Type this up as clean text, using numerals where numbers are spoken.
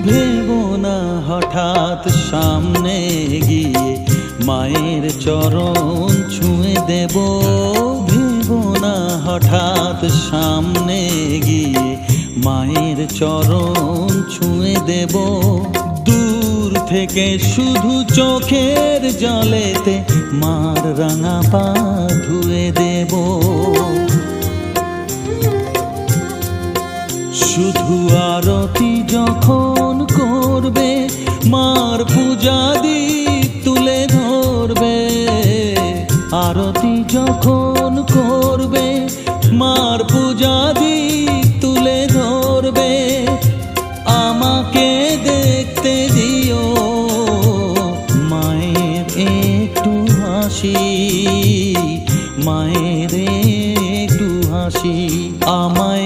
ভেবো না হঠাৎ সামনে গিয়ে মায়ের চরণ ছুঁয়ে দেব। ভেবো না হঠাৎ সামনে গিয়ে মায়ের চরণ ছুঁয়ে দেব। দূর থেকে শুধু চোখের জলেতে মার রাঙা পা ধুয়ে দেব। শুধু আরতি যখন করবে মার পূজা দীপ তুলে ধরবে। আরতি যখন করবে মার পূজা দীপ তুলে ধরবে। আমাকে দেখতে দিও মায়ের একটু হাসি, মায়ের একটু হাসি। আমায়